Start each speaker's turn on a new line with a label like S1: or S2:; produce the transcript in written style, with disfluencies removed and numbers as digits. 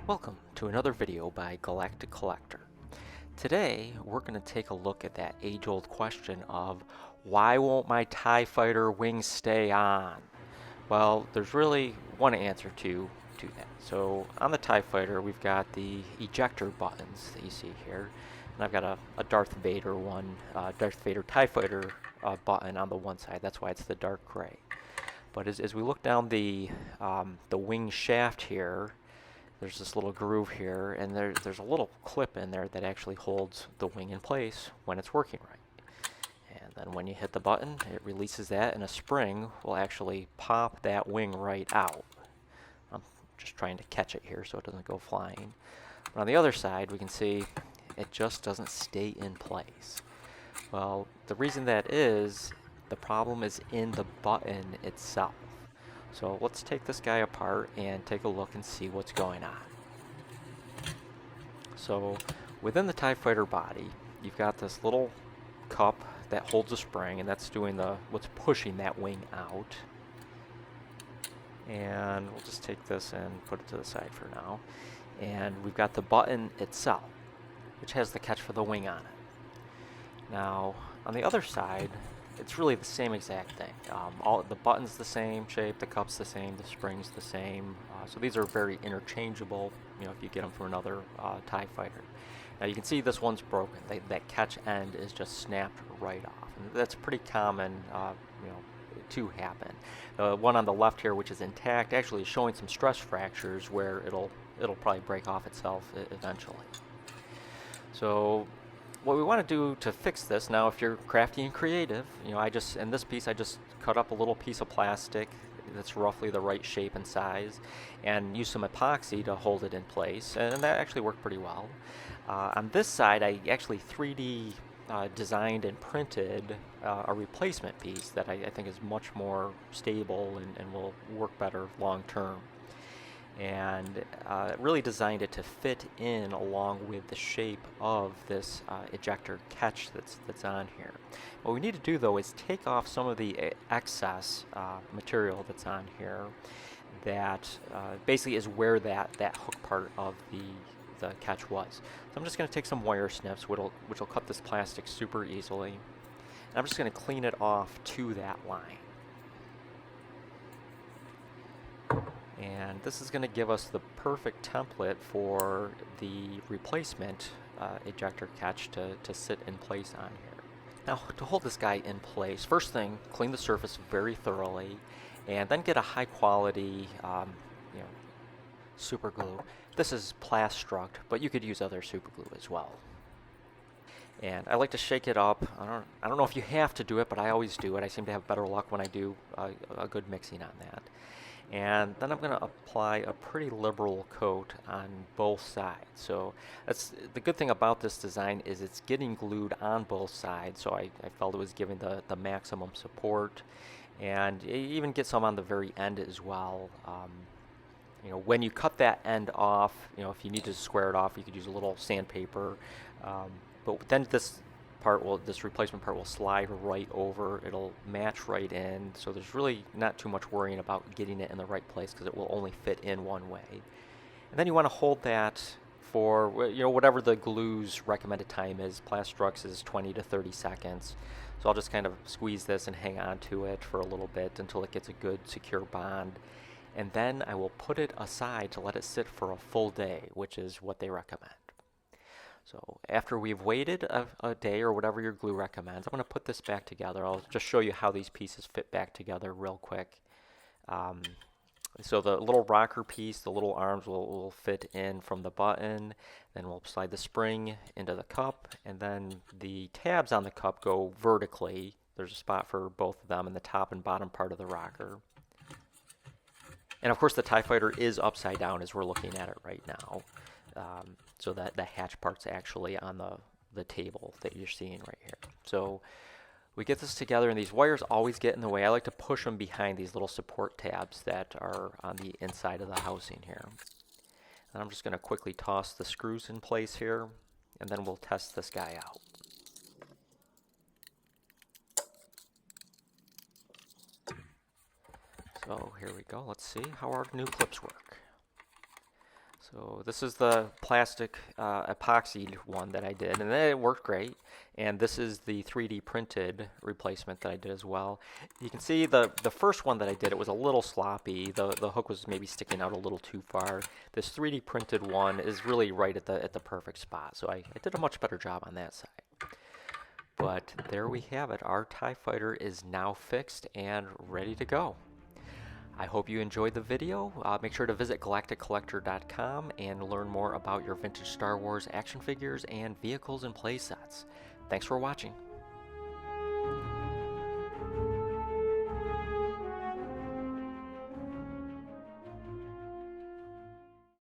S1: Welcome to another video by Galactic Collector. Today we're going to take a look at that age-old question of why won't my TIE fighter wings stay on? Well, there's really one answer to that. So on the TIE fighter we've got the ejector buttons that you see here, and I've got a Darth Vader Darth Vader TIE fighter button on the one side. That's why it's the dark gray. But as we look down the wing shaft here, there's this little groove here, and there's a little clip in there that actually holds the wing in place when it's working right. And then when you hit the button, it releases that, and a spring will actually pop that wing right out. I'm just trying to catch it here so it doesn't go flying. But on the other side, we can see it just doesn't stay in place. Well, the reason that is, the problem is in the button itself. So let's take this guy apart and take a look and see what's going on. So within the TIE fighter body, you've got this little cup that holds a spring, and that's doing what's pushing that wing out. And we'll just take this and put it to the side for now. And we've got the button itself, which has the catch for the wing on it. Now, on the other side, it's really the same exact thing. All the button's the same shape, the cup's the same, the spring's the same. So these are very interchangeable, if you get them from another TIE fighter. Now you can see this one's broken. That catch end is just snapped right off. And that's pretty common, to happen. The one on the left here, which is intact, actually is showing some stress fractures where it'll probably break off itself eventually. So what we want to do to fix this, now if you're crafty and creative, in this piece I just cut up a little piece of plastic that's roughly the right shape and size, and use some epoxy to hold it in place, and that actually worked pretty well. On this side, I actually 3D designed and printed a replacement piece that I think is much more stable and will work better long term. And really designed it to fit in along with the shape of this ejector catch that's on here. What we need to do though is take off some of the excess material that's on here that basically is where that hook part of the catch was. So I'm just going to take some wire snips which will cut this plastic super easily, and I'm just going to clean it off to that line. And this is going to give us the perfect template for the replacement ejector catch to sit in place on here. Now, to hold this guy in place, first thing, clean the surface very thoroughly, and then get a high quality super glue. This is Plastruct, but you could use other super glue as well. And I like to shake it up. I don't know if you have to do it, but I always do it. I seem to have better luck when I do a good mixing on that. And then I'm going to apply a pretty liberal coat on both sides. So that's the good thing about this design, is it's getting glued on both sides, so I felt it was giving the maximum support, and even get some on the very end as well. When you cut that end off, if you need to square it off, you could use a little sandpaper, but then this replacement part will slide right over. It'll match right in, so there's really not too much worrying about getting it in the right place, because it will only fit in one way. And then you want to hold that for whatever the glue's recommended time is. Plastruct's is 20 to 30 seconds. So I'll just kind of squeeze this and hang on to it for a little bit until it gets a good secure bond. And then I will put it aside to let it sit for a full day, which is what they recommend. So after we've waited a day or whatever your glue recommends, I'm going to put this back together. I'll just show you how these pieces fit back together real quick. So the little rocker piece, the little arms will fit in from the button. Then we'll slide the spring into the cup, and then the tabs on the cup go vertically. There's a spot for both of them in the top and bottom part of the rocker. And of course the TIE fighter is upside down as we're looking at it right now. So that the hatch part's actually on the table that you're seeing right here. So we get this together, and these wires always get in the way. I like to push them behind these little support tabs that are on the inside of the housing here. And I'm just going to quickly toss the screws in place here, and then we'll test this guy out. So here we go. Let's see how our new clips work. So this is the plastic epoxied one that I did, and it worked great. And this is the 3D printed replacement that I did as well. You can see the first one that I did, it was a little sloppy. The hook was maybe sticking out a little too far. This 3D printed one is really right at the perfect spot. So I did a much better job on that side. But there we have it. Our TIE Fighter is now fixed and ready to go. I hope you enjoyed the video. Make sure to visit galacticcollector.com and learn more about your vintage Star Wars action figures and vehicles and playsets. Thanks for watching.